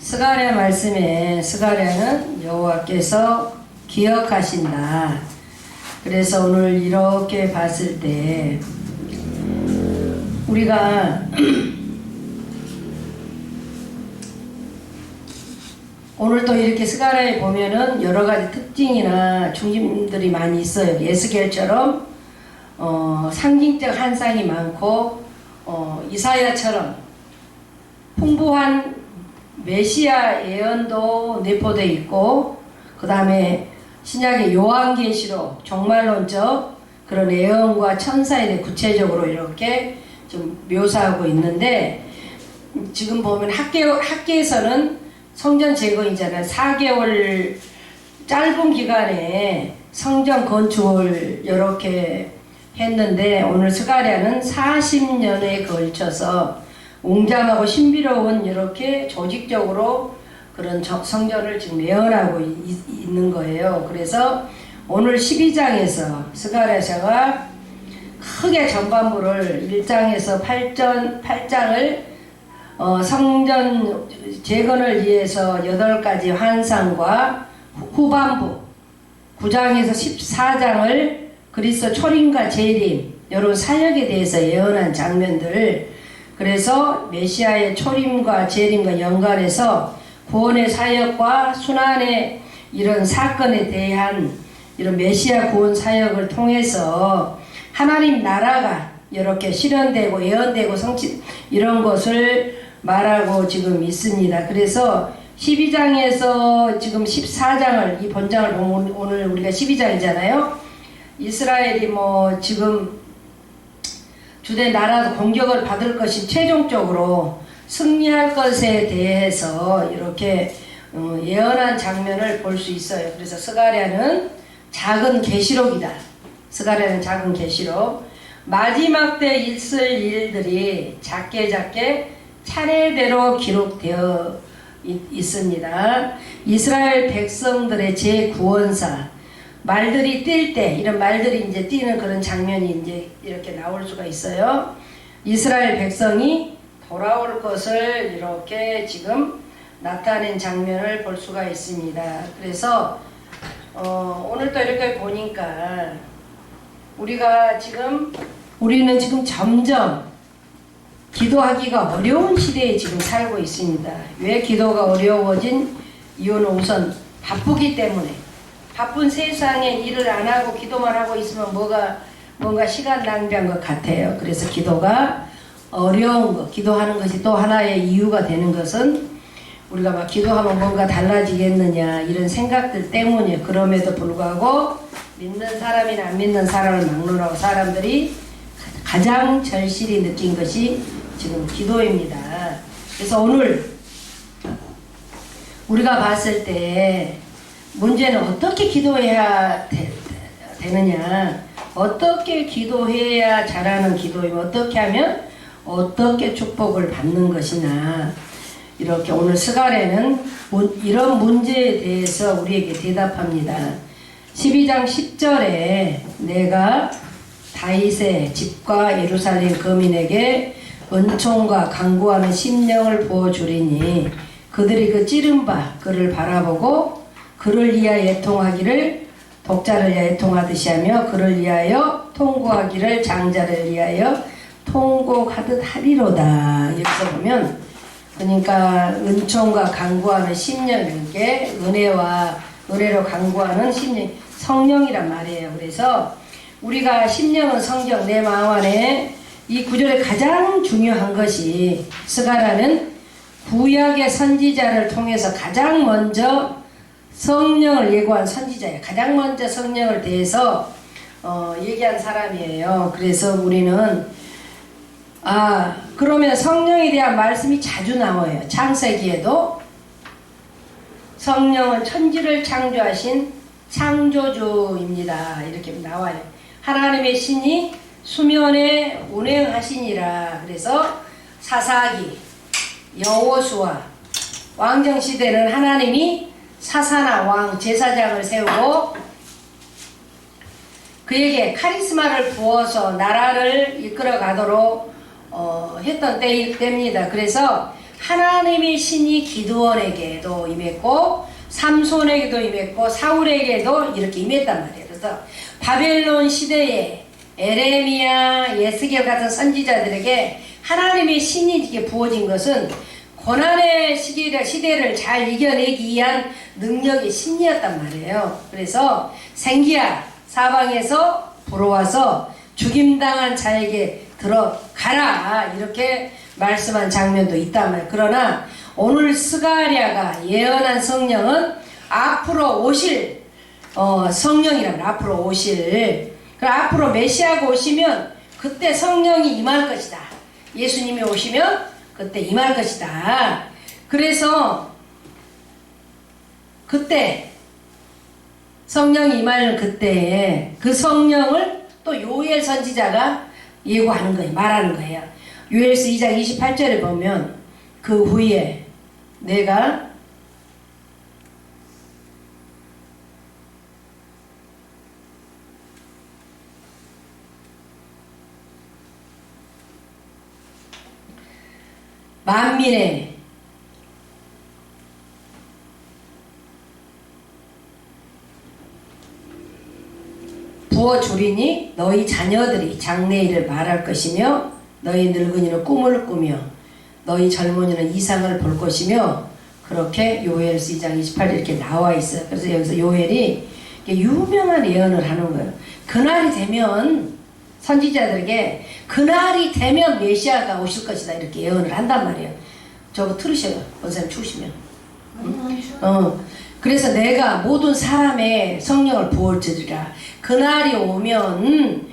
스가랴 말씀에 스가랴는 여호와께서 기억하신다. 그래서 오늘 이렇게 봤을 때 우리가 오늘 또 이렇게 스가랴에 보면은 여러 가지 특징이나 중심들이 많이 있어요. 에스겔처럼 상징적 한상이 많고 이사야처럼 풍부한 메시아 예언도 내포되어 있고, 그 다음에 신약의 요한계시록 종말론적 그런 예언과 천사에 대해 구체적으로 이렇게 좀 묘사하고 있는데, 지금 보면 학계에서는 성전 재건이잖아요. 4개월 짧은 기간에 성전 건축을 이렇게 했는데, 오늘 스가랴는 40년에 걸쳐서 웅장하고 신비로운 이렇게 조직적으로 그런 성전을 지금 예언하고 있는 거예요. 그래서 오늘 12장에서 스가랴서가 크게 전반부를 1장에서 8장을 성전 재건을 위해서 8가지 환상과 후반부 9장에서 14장을 그리스도 초림과 재림 이런 사역에 대해서 예언한 장면들을, 그래서 메시아의 초림과 재림과 연관해서 구원의 사역과 순환의 이런 사건에 대한 이런 메시아 구원 사역을 통해서 하나님 나라가 이렇게 실현되고 예언되고 성취 이런 것을 말하고 지금 있습니다. 그래서 12장에서 지금 14장을 이 본장을 보면 오늘 우리가 12장이잖아요. 이스라엘이 지금 주된 나라도 공격을 받을 것이 최종적으로 승리할 것에 대해서 이렇게 예언한 장면을 볼 수 있어요. 그래서 스가랴는 작은 계시록이다. 스가랴는 작은 계시록. 마지막 때 있을 일들이 작게 차례대로 기록되어 있습니다. 이스라엘 백성들의 재구원사, 말들이 뛸 때, 이런 말들이 이제 뛰는 그런 장면이 이제 이렇게 나올 수가 있어요. 이스라엘 백성이 돌아올 것을 이렇게 지금 나타낸 장면을 볼 수가 있습니다. 그래서 오늘 또 이렇게 보니까 우리는 지금 점점 기도하기가 어려운 시대에 지금 살고 있습니다. 왜 기도가 어려워진 이유는 우선 바쁘기 때문에, 바쁜 세상에 일을 안 하고 기도만 하고 있으면 뭔가 시간 낭비한 것 같아요. 그래서 기도가 어려운 것, 기도하는 것이 또 하나의 이유가 되는 것은 우리가 막 기도하면 뭔가 달라지겠느냐 이런 생각들 때문이에요. 그럼에도 불구하고 믿는 사람이나 안 믿는 사람을 막론하고 사람들이 가장 절실히 느낀 것이 지금 기도입니다. 그래서 오늘 우리가 봤을 때 문제는 어떻게 기도해야 되느냐, 어떻게 기도해야 잘하는 기도이며 어떻게 하면 어떻게 축복을 받는 것이나, 이렇게 오늘 스가랴는 이런 문제에 대해서 우리에게 대답합니다. 12장 10절에 내가 다윗의 집과 예루살렘 거민에게 은총과 간구하는 심령을 부어주리니 그들이 그 찌른 바 그를 바라보고 그를 위하여 애통하기를 독자를 위하여 애통하듯이 하며 그를 위하여 통곡하기를 장자를 위하여 통곡하듯 하리로다. 여기서 보면 그러니까 은총과 간구하는 심령인 게 은혜로 간구하는 심령, 성령이란 말이에요. 그래서 우리가 심령은 성경, 내 마음 안에 이 구절에 가장 중요한 것이 스가랴는 구약의 선지자를 통해서 가장 먼저 성령을 예고한 선지자예요. 가장 먼저 성령을 대해서 얘기한 사람이에요. 그래서 우리는 그러면 성령에 대한 말씀이 자주 나와요. 창세기에도 성령은 천지를 창조하신 창조주입니다. 이렇게 나와요. 하나님의 신이 수면에 운행하시니라. 그래서 사사기, 여호수아 왕정시대는 하나님이 사사나 왕, 제사장을 세우고 그에게 카리스마를 부어서 나라를 이끌어 가도록 했던 때입니다. 그래서 하나님의 신이 기드온에게도 임했고 삼손에게도 임했고 사울에게도 이렇게 임했단 말이에요. 그래서 바벨론 시대에 에레미야, 예스겔 같은 선지자들에게 하나님의 신이 이렇게 부어진 것은 고난의 시대를 잘 이겨내기 위한 능력의 신이었단 말이에요. 그래서 생기야 사방에서 불어와서 죽임당한 자에게 들어가라 이렇게 말씀한 장면도 있단 말이에요. 그러나 오늘 스가랴가 예언한 성령은 앞으로 오실 성령이라면 앞으로 오실, 앞으로 메시아가 오시면 그때 성령이 임할 것이다. 예수님이 오시면 그때 임할 것이다. 그래서 그때 성령이 임할 그때 그 성령을 또 요엘 선지자가 예고하는 거예요. 말하는 거예요. 요엘서 2장 28절에 보면 그 후에 내가 만민의 부어주리니 너희 자녀들이 장래일을 말할 것이며 너희 늙은이는 꿈을 꾸며 너희 젊은이는 이상을 볼 것이며, 그렇게 요엘서 2장 28절 이렇게 나와 있어요. 그래서 여기서 요엘이 유명한 예언을 하는 거예요. 그날이 되면 선지자들에게 그날이 되면 메시아가 오실 것이다 이렇게 예언을 한단 말이에요. 저거 들으셔요. 원사님 추우시면. 그래서 내가 모든 사람의 성령을 부어주리라. 그날이 오면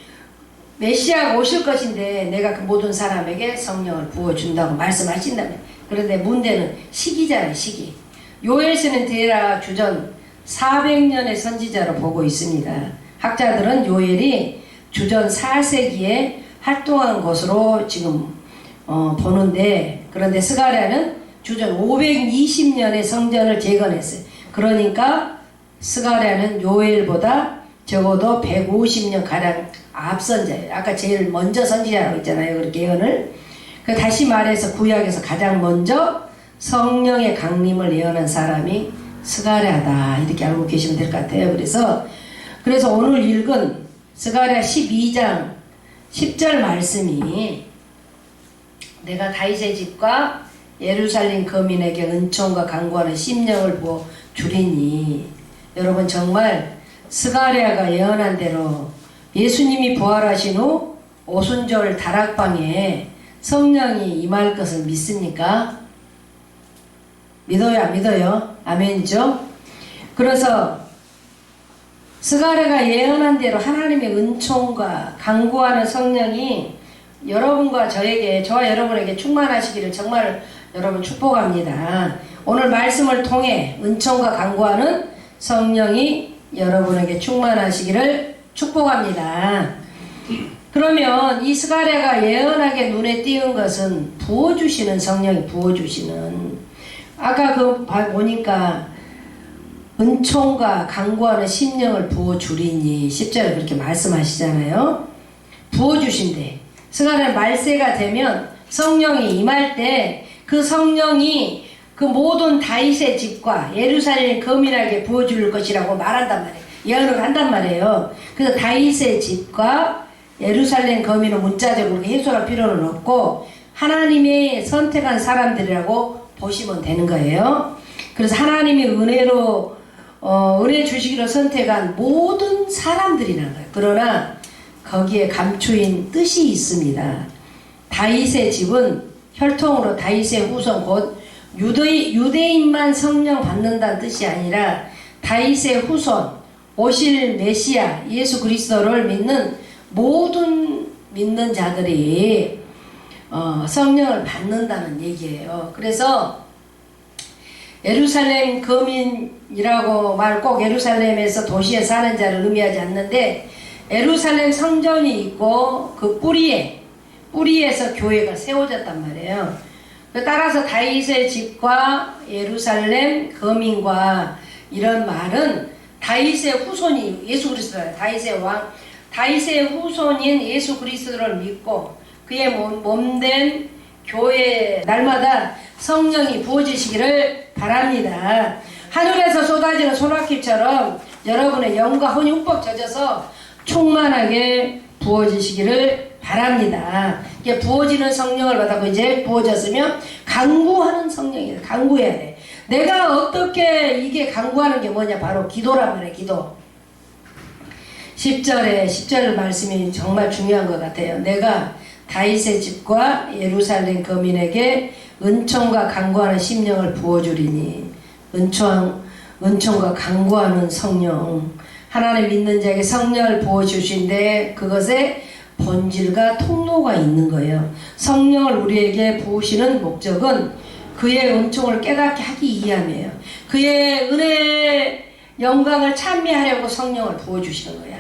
메시아가 오실 것인데 내가 그 모든 사람에게 성령을 부어준다고 말씀하신다면, 그런데 문제는 시기잖아요. 시기. 요엘서는 대략 주전 400년의 선지자로 보고 있습니다. 학자들은 요엘이 주전 4세기에 활동한 것으로 지금 보는데, 그런데 스가랴는 주전 520년에 성전을 재건했어요. 그러니까 스가랴는 요엘보다 적어도 150년 가량 앞선 자예요. 아까 제일 먼저 선지자라고 했잖아요. 그렇게 예언을. 다시 말해서 구약에서 가장 먼저 성령의 강림을 예언한 사람이 스가랴다 이렇게 알고 계시면 될 것 같아요. 그래서 오늘 읽은 스가랴 12장 10절 말씀이 내가 다윗의 집과 예루살렘 거민에게 은총과 강구하는 심령을 부어 주리니, 여러분 정말 스가랴가 예언한 대로 예수님이 부활하신 후 오순절 다락방에 성령이 임할 것을 믿습니까? 믿어요? 안 믿어요? 아멘이죠? 그래서 스가랴가 예언한 대로 하나님의 은총과 강구하는 성령이 여러분과 저와 여러분에게 충만하시기를 정말 여러분 축복합니다. 오늘 말씀을 통해 은총과 강구하는 성령이 여러분에게 충만하시기를 축복합니다. 그러면 이 스가랴가 예언하게 눈에 띄는 것은 부어주시는 성령이 부어주시는, 아까 보니까 은총과 강구하는 심령을 부어주리니 10절에 그렇게 말씀하시잖아요. 부어주신대. 스가랴 말세가 되면 성령이 임할 때 그 성령이 그 모든 다윗의 집과 예루살렘 거민에게 부어줄 것이라고 말한단 말이에요. 예언을 한단 말이에요. 그래서 다윗의 집과 예루살렘 거민은 문자적으로 해석할 필요는 없고 하나님의 선택한 사람들이라고 보시면 되는 거예요. 그래서 하나님의 은혜로 은혜 주시기로 선택한 모든 사람들이라는 거예요. 그러나 거기에 감추인 뜻이 있습니다. 다윗의 집은 혈통으로 다윗의 후손 곧 유대인만 성령 받는다는 뜻이 아니라 다윗의 후손 오실 메시아 예수 그리스도를 믿는 모든 믿는 자들이 성령을 받는다는 얘기예요. 그래서 예루살렘 거민이라고 말 꼭 예루살렘에서 도시에 사는 자를 의미하지 않는데, 예루살렘 성전이 있고 그 뿌리에서 교회가 세워졌단 말이에요. 따라서 다윗의 집과 예루살렘 거민과 이런 말은 다윗의 후손이 예수 그리스도예요. 다윗의 후손인 예수 그리스도를 믿고 그의 몸된 교회, 날마다 성령이 부어지시기를 바랍니다. 하늘에서 쏟아지는 소낙길처럼 여러분의 영과 혼이 흠뻑 젖어서 충만하게 부어지시기를 바랍니다. 이게 부어지는 성령을 받았고 이제 부어졌으면 강구하는 성령이에요. 강구해야 돼. 내가 어떻게 이게 강구하는 게 뭐냐? 바로 기도란 말이에요. 기도. 10절 말씀이 정말 중요한 것 같아요. 내가 다윗의 집과 예루살렘 거민에게 은총과 강구하는 심령을 부어주리니. 은총과 강구하는 성령. 하나님 믿는 자에게 성령을 부어주신데 그것에 본질과 통로가 있는 거예요. 성령을 우리에게 부으시는 목적은 그의 은총을 깨닫게 하기 위함이에요. 그의 은혜의 영광을 찬미하려고 성령을 부어주시는 거야.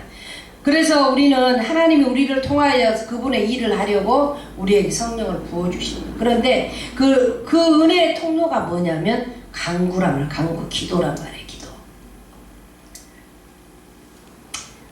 그래서 우리는 하나님이 우리를 통하여 그분의 일을 하려고 우리에게 성령을 부어주시는 거예요. 그런데 그 은혜의 통로가 뭐냐면 강구란 말, 강구, 기도란 말이에요. 기도.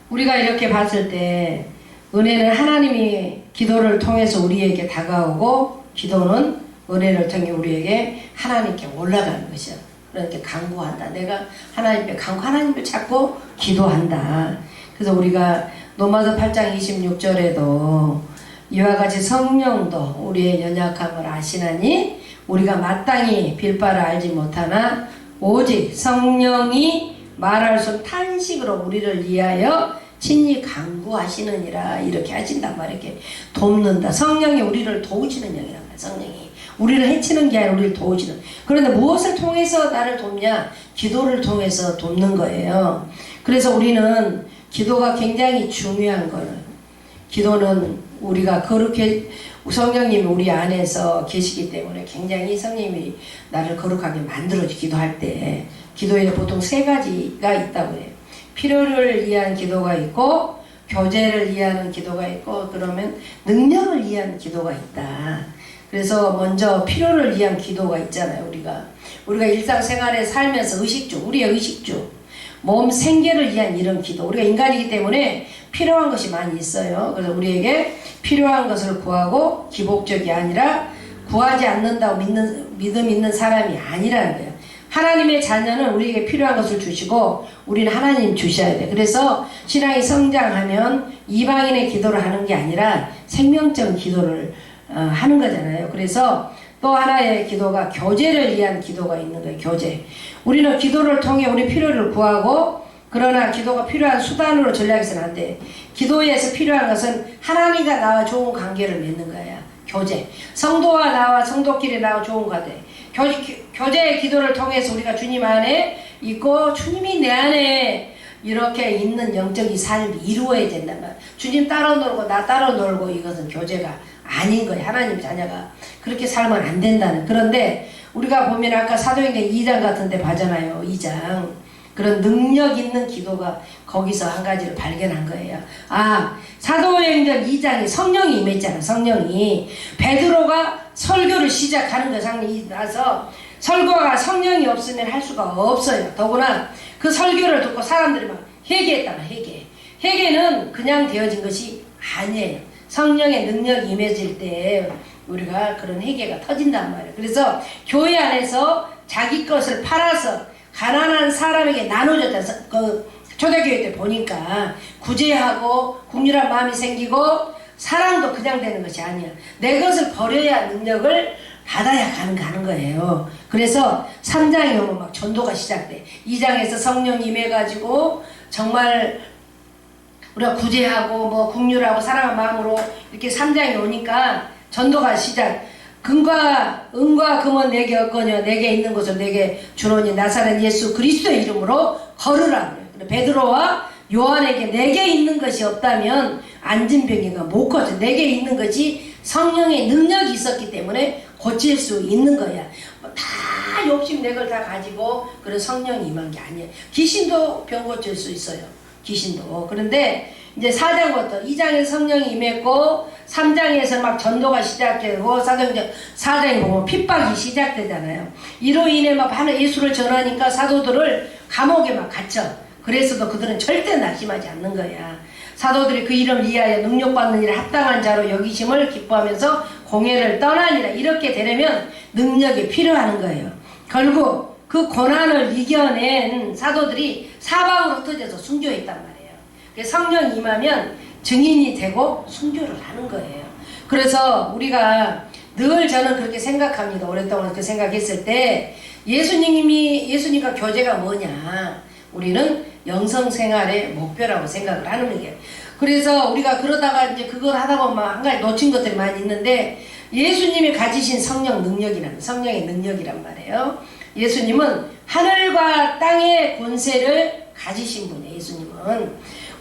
우리가 이렇게 봤을 때 은혜는 하나님이 기도를 통해서 우리에게 다가오고 기도는 은혜를 통해 우리에게 하나님께 올라가는 것이야. 그러니까 강구한다. 내가 하나님을 찾고 기도한다. 그래서 우리가 로마서 8장 26절에도 이와 같이 성령도 우리의 연약함을 아시나니 우리가 마땅히 빌 바를 알지 못하나 오직 성령이 말할 수 없는 탄식으로 우리를 위하여 친히 강구하시느니라. 이렇게 하신단 말이에요. 이렇게 돕는다. 성령이 우리를 도우시는 영이란 말이에요. 성령이 우리를 해치는 게 아니라 우리를 도우시는. 그런데 무엇을 통해서 나를 돕냐? 기도를 통해서 돕는 거예요. 그래서 우리는 기도가 굉장히 중요한 거예요. 기도는 우리가 거룩해, 성령님이 우리 안에서 계시기 때문에 굉장히 성령님이 나를 거룩하게 만들어주. 기도할 때 기도에 보통 3가지가 있다고 해요. 필요를 위한 기도가 있고 교제를 위하는 기도가 있고 그러면 능력을 위한 기도가 있다. 그래서 먼저 필요를 위한 기도가 있잖아요. 우리가 일상생활에 살면서 우리의 의식주 몸 생계를 위한 이런 기도. 우리가 인간이기 때문에 필요한 것이 많이 있어요. 그래서 우리에게 필요한 것을 구하고 기복적이 아니라 구하지 않는다고 믿음 있는 사람이 아니라는 거예요. 하나님의 자녀는 우리에게 필요한 것을 주시고 우리는 하나님 주셔야 돼. 그래서 신앙이 성장하면 이방인의 기도를 하는 게 아니라 생명적 기도를 하는 거잖아요. 그래서 또 하나의 기도가 교제를 위한 기도가 있는 거예요. 교제. 우리는 기도를 통해 우리 필요를 구하고 그러나 기도가 필요한 수단으로 전략해서는 안 돼. 기도에서 필요한 것은 하나님과 나와 좋은 관계를 맺는 거야. 교제. 성도와 나와 성도끼리 나와 좋은 관계. 교제의 기도를 통해서 우리가 주님 안에 있고 주님이 내 안에 이렇게 있는 영적인 삶이 이루어야 된단 말이야. 주님 따로 놀고 나 따로 놀고 이것은 교제가 아닌 거예요. 하나님 자녀가 그렇게 살면 안 된다는. 그런데 우리가 보면 아까 사도행전 2장 같은 데 봐잖아요. 2장. 그런 능력 있는 기도가 거기서 한 가지를 발견한 거예요. 사도행전 2장에 성령이 임했잖아. 성령이. 베드로가 설교를 시작하는 거 상이 나서 설교가 성령이 없으면 할 수가 없어요. 더구나 그 설교를 듣고 사람들이 막 회개했다나 회개. 회개는 그냥 되어진 것이 아니에요. 성령의 능력이 임해질 때 우리가 그런 회개가 터진단 말이에요. 그래서 교회 안에서 자기 것을 팔아서 가난한 사람에게 나눠줬다. 그 초대교회 때 보니까 구제하고 국률한 마음이 생기고 사랑도 그냥 되는 것이 아니야. 내 것을 버려야 능력을 받아야 가는 거예요. 그래서 3장에 오면 막 전도가 시작돼. 2장에서 성령 임해가지고 정말 우리가 구제하고 뭐 국률하고 사랑한 마음으로 이렇게 3장에 오니까 전도가 시작. 은과 금은 내게 없거니와 내게 있는 것을 내게 주노니 나사렛 예수 그리스도의 이름으로 걸으라. 베드로와 요한에게 내게 있는 것이 없다면 앉은 병이가 못 고쳐. 내게 있는 것이 성령의 능력이 있었기 때문에 고칠 수 있는 거야. 다 욕심 내 걸 다 가지고 그런 성령이 임한 게 아니에요. 귀신도 병 고칠 수 있어요. 귀신도. 그런데 이제 4장부터 2장에서 성령이 임했고 3장에서 막 전도가 시작되고 4장에 보면 핍박이 시작되잖아요. 이로 인해 막 예수를 전하니까 사도들을 감옥에 막 갇혀. 그래서도 그들은 절대 낙심하지 않는 거야. 사도들이 그 이름을 위하여 능력받는 일에 합당한 자로 여기심을 기뻐하면서 공회를 떠나니라. 이렇게 되려면 능력이 필요한 거예요. 결국 그 고난을 이겨낸 사도들이 사방으로 흩어져서 순교했단 말이에요. 그래서 성령 임하면 증인이 되고 순교를 하는 거예요. 그래서 우리가 늘 저는 그렇게 생각합니다. 오랫동안 그 생각했을 때 예수님과 교제가 뭐냐? 우리는 영성생활의 목표라고 생각을 하는 거예요. 그래서 우리가 그러다가 이제 그걸 하다 보면 한 가지 놓친 것들이 많이 있는데 예수님이 가지신 성령의 능력이란 말이에요. 예수님은 하늘과 땅의 권세를 가지신 분이에요. 예수님은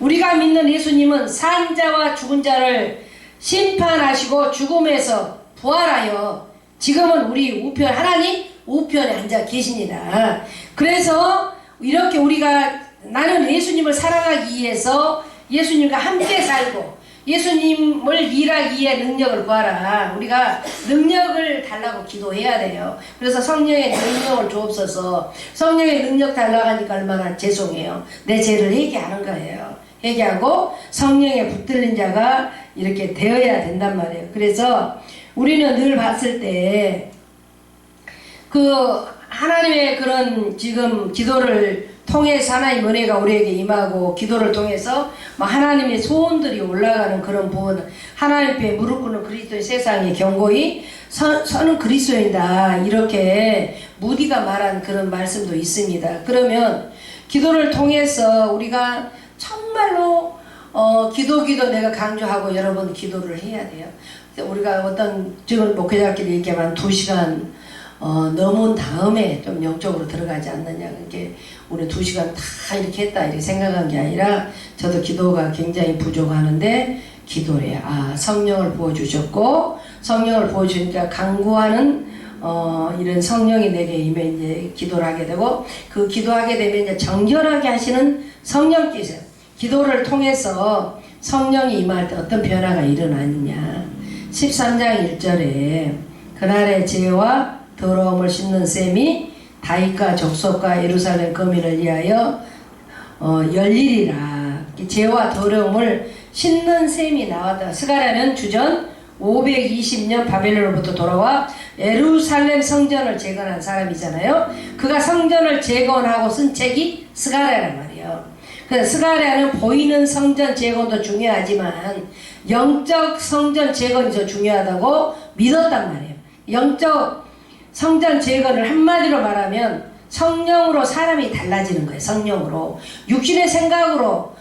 우리가 믿는 예수님은 산자와 죽은 자를 심판하시고 죽음에서 부활하여 지금은 우리 우편 하나님 우편에 앉아 계십니다. 그래서 이렇게 우리가 나는 예수님을 사랑하기 위해서 예수님과 함께 살고 예수님을 일하기 위해 능력을 구하라. 우리가 능력을 달라고 기도해야 돼요. 그래서 성령의 능력을 주옵소서. 성령의 능력 달라고 하니까 얼마나 죄송해요. 내 죄를 회개하는 거예요. 회개하고 성령에 붙들린 자가 이렇게 되어야 된단 말이에요. 그래서 우리는 늘 봤을 때 그 하나님의 그런 지금 기도를 통해서 하나님 은혜가 우리에게 임하고 기도를 통해서 하나님의 소원들이 올라가는 그런 부분, 하나님 앞에 무릎 꿇는 그리스도의 세상에 경고히 서는 그리스도인이다. 이렇게 무디가 말한 그런 말씀도 있습니다. 그러면 기도를 통해서 우리가 정말로 기도 내가 강조하고 여러분 기도를 해야 돼요. 우리가 어떤 지금 목회자끼리 얘기하면 2시간 넘은 다음에 좀 영적으로 들어가지 않느냐. 이렇게 우리 2시간 다 이렇게 했다 이렇게 생각한 게 아니라 저도 기도가 굉장히 부족하는데 기도래. 성령을 부어주셨고 성령을 부어주니까 강구하는 이런 성령이 내게 임해 이제 기도를 하게 되고 그 기도하게 되면 이제 정결하게 하시는 성령께서 기도를 통해서 성령이 임할 때 어떤 변화가 일어나느냐. 13장 1절에 그날의 죄와 더러움을 씻는 셈이 다윗과 족속과 예루살렘 거민을 위하여 열리리라. 죄와 더러움을 씻는 셈이 나왔다. 스가랴는 주전 520년 바벨론으로부터 돌아와 예루살렘 성전을 재건한 사람이잖아요. 그가 성전을 재건하고 쓴 책이 스가랴란 말이에요. 그래서 스가랴는 보이는 성전 재건도 중요하지만 영적 성전 재건이 더 중요하다고 믿었단 말이에요. 영적 성전 재건을 한마디로 말하면 성령으로 사람이 달라지는 거예요. 성령으로. 육신의 생각으로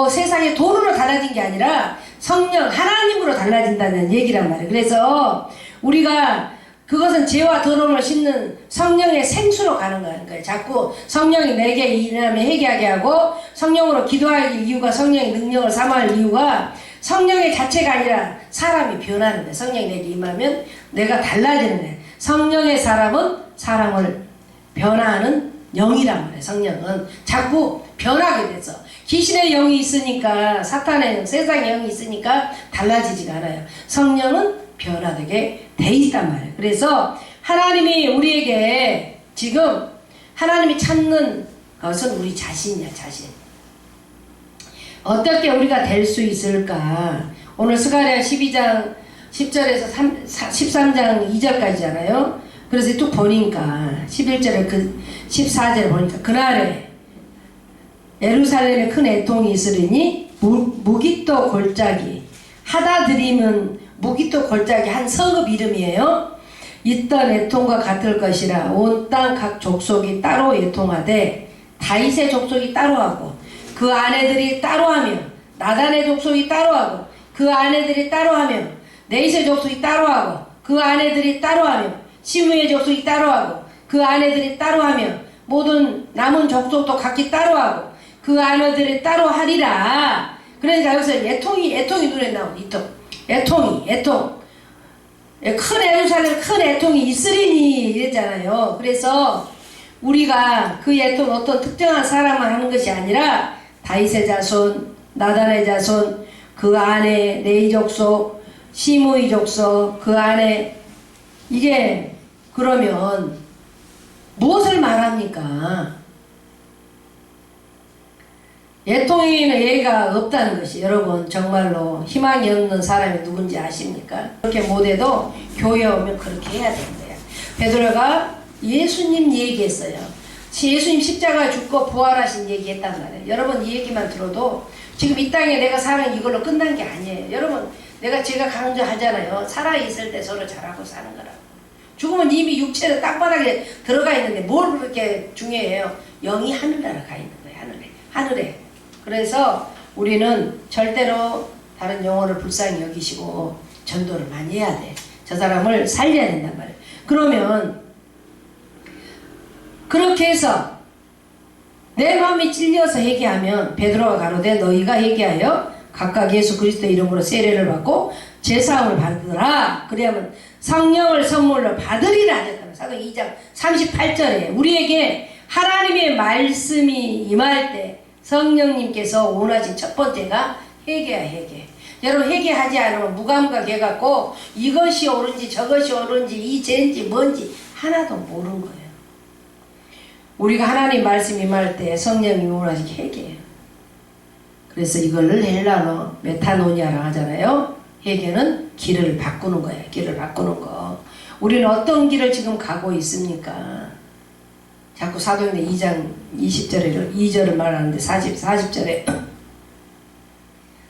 세상의 도로로 달라진 게 아니라 성령 하나님으로 달라진다는 얘기란 말이에요. 그래서 우리가 그것은 죄와 더러움을 씻는 성령의 생수로 가는 거예요. 자꾸 성령이 내게 일하면 회개하게 하고 성령으로 기도할 이유가 성령의 능력을 삼할 이유가 성령의 자체가 아니라 사람이 변하는 거예요. 성령이 내게 임하면 내가 달라지는 거예요. 성령의 사람은 사람을 변화하는 영이란 말이에요. 성령은 자꾸 변하게 돼서 귀신의 영이 있으니까 사탄의 영, 세상의 영이 있으니까 달라지지가 않아요. 성령은 변화되게 돼 있단 말이에요. 그래서 하나님이 우리에게 지금 하나님이 찾는 것은 우리 자신이야. 자신. 어떻게 우리가 될 수 있을까? 오늘 스가랴 12장 10절에서 13장 2절까지잖아요. 그래서 쭉 보니까 11절에 14절에 보니까 그날에 예루살렘에 큰 애통이 있으리니 무기또 골짜기 하다 드리면 무기또 골짜기 한 성읍 이름이에요. 있던 애통과 같을 것이라 온 땅 각 족속이 따로 애통하되 다윗의 족속이 따로 하고 그 아내들이 따로 하며 나단의 족속이 따로 하고 그 아내들이 따로 하며 네이스의 족속이 따로 하고 그 아내들이 따로 하며 시므의 족속이 따로 하고 그 아내들이 따로 하며 모든 남은 족속도 각기 따로 하고 그 아내들이 따로 하리라. 그러니까 여기서 애통이 눈에 나오는 애통. 큰 예루살렘 큰 애통이 있으리니 이랬잖아요. 그래서 우리가 그 애통 어떤 특정한 사람만 하는 것이 아니라 다윗의 자손, 나단의 자손, 그 안에 네이 족속, 시므의 족속, 그 안에 이게 그러면 무엇을 말합니까? 애통에는 예가 없다는 것이 여러분 정말로 희망이 없는 사람이 누군지 아십니까? 그렇게 못해도 교회 오면 그렇게 해야 되는 거야. 베드로가 예수님 얘기했어요. 예수님 십자가 죽고 부활하신 얘기했단 말이에요. 여러분 이 얘기만 들어도 지금 이 땅에 내가 사는 이걸로 끝난 게 아니에요. 여러분 제가 강조하잖아요. 살아있을 때 서로 잘하고 사는 거라고. 죽으면 이미 육체는 땅바닥에 들어가 있는데 뭘 그렇게 중요해요. 영이 하늘나라 가 있는 거예요. 하늘에. 그래서 우리는 절대로 다른 영혼을 불쌍히 여기시고 전도를 많이 해야 돼. 저 사람을 살려야 된단 말이에요. 그러면 그렇게 해서 내 마음이 찔려서 회개하면 베드로가 가로되 너희가 회개하여 각각 예수 그리스도의 이름으로 세례를 받고 제사함을 받으라. 그래야면 성령을 선물로 받으리라 하셨다는 사도행 2장 38절에 우리에게 하나님의 말씀이 임할 때 성령님께서 원하신 첫 번째가 회개야 회개. 여러분 회개하지 않으면 무감각해갖고 이것이 옳은지 저것이 옳은지 이 죄인지 뭔지 하나도 모르는 거예요. 우리가 하나님 말씀 임할 때 성령님이 원하신 회개예요. 그래서 이걸 헬라어 메타노니아라고 하잖아요. 회개는 길을 바꾸는 거예요. 길을 바꾸는 거. 우리는 어떤 길을 지금 가고 있습니까? 자꾸 사도행전 2장 20절에 2절을 말하는데 40절에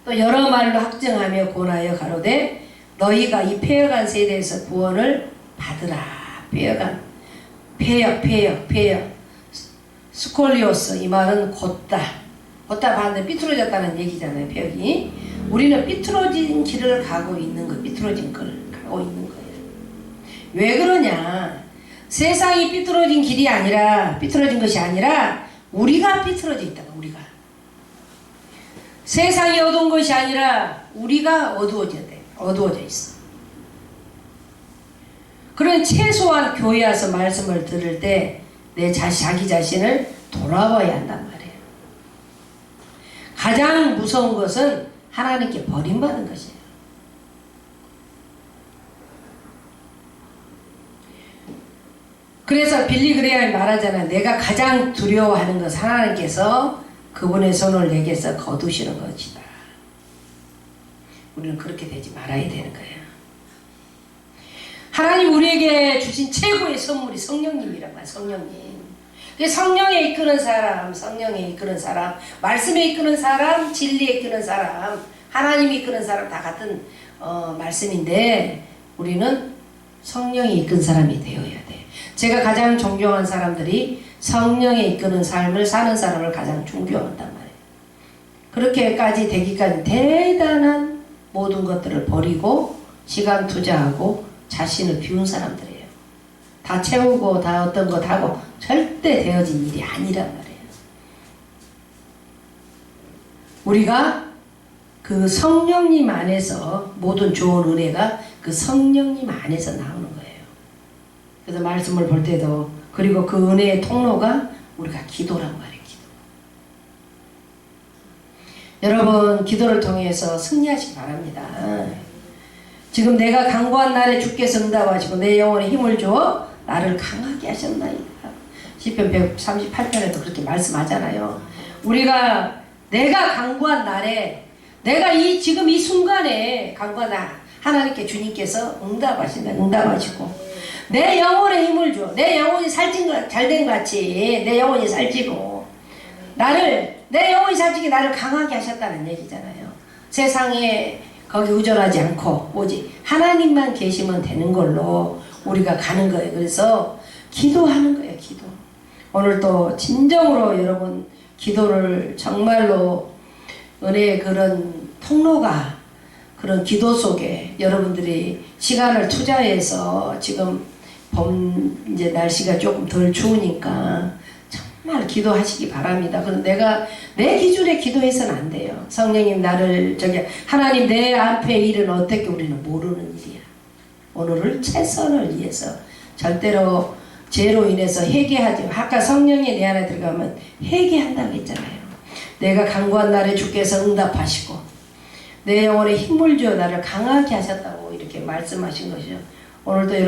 또 여러 말로 확증하며 권하여 가로되 너희가 이 폐역한 세대에서 구원을 받으라. 폐역 스콜리오스 이 말은 곧다 봤는데 삐뚤어졌다는 얘기잖아요. 폐역이. 우리는 삐뚤어진 길을 가고 있는 거예요. 삐뚤어진 길을 가고 있는 거예요. 왜 그러냐? 세상이 삐뚤어진 길이 아니라 삐뚤어진 것이 아니라 우리가 삐뚤어져 있다가 우리가 세상이 어두운 것이 아니라 우리가 어두워져 있어. 그런 최소한 교회 와서 말씀을 들을 때 자기 자신을 돌아봐야 한단 말이에요. 가장 무서운 것은 하나님께 버림받은 것이에요. 그래서 빌리 그레이엄이 말하잖아요. 내가 가장 두려워하는 것은 하나님께서 그분의 손을 내게서 거두시는 것이다. 우리는 그렇게 되지 말아야 되는 거예요. 하나님 우리에게 주신 최고의 선물이 성령님이란 말이에요. 성령님. 성령에 이끄는 사람, 말씀에 이끄는 사람, 진리에 이끄는 사람, 하나님이 이끄는 사람 다 같은 말씀인데 우리는 성령이 이끈 사람이 되어야 돼. 제가 가장 존경한 사람들이 성령에 이끄는 삶을 사는 사람을 가장 존경한단 말이에요. 그렇게까지 되기까지 대단한 모든 것들을 버리고 시간 투자하고 자신을 비운 사람들이에요. 다 채우고 다 어떤 것 하고 절대 되어진 일이 아니란 말이에요. 우리가 그 성령님 안에서 모든 좋은 은혜가 그 성령님 안에서 나오는 거예요. 그래서 말씀을 볼 때도 그리고 그 은혜의 통로가 우리가 기도란 말이에요. 기도. 여러분 기도를 통해서 승리하시기 바랍니다. 지금 내가 강구한 날에 주께서 응답하시고 내 영혼에 힘을 주어 나를 강하게 하셨나이다. 시편 138편에도 그렇게 말씀하잖아요. 우리가 내가 강구한 날에 내가 지금 이 순간에 강구한 날 하나님께 주님께서 응답하시고 내 영혼에 힘을 줘. 내 영혼이 잘된 것 같이 내 영혼이 살찌고 내 영혼이 살찌게 나를 강하게 하셨다는 얘기잖아요. 세상에 거기 의존하지 않고 오직 하나님만 계시면 되는 걸로 우리가 가는 거예요. 그래서 기도하는 거예요. 기도. 오늘 또 진정으로 여러분 기도를 정말로 은혜의 그런 통로가 그런 기도 속에 여러분들이 시간을 투자해서 지금 이제 날씨가 조금 덜 추우니까 정말 기도하시기 바랍니다. 그런데 내가 내 기준에 기도해서는 안 돼요. 성령님 하나님 내 앞에 일은 어떻게 우리는 모르는 일이야. 오늘을 최선을 위해서 절대로 죄로 인해서 회개하지. 아까 성령이 내 안에 들어가면 회개한다고 했잖아요. 내가 간구한 날에 주께서 응답하시고 내 영혼에 힘을 주어 나를 강하게 하셨다고 이렇게 말씀하신 것이죠. 오늘도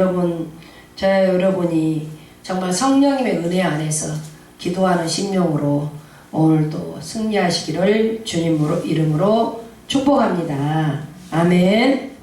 여러분이 정말 성령님의 은혜 안에서 기도하는 심령으로 오늘도 승리하시기를 주님 이름으로 축복합니다. 아멘.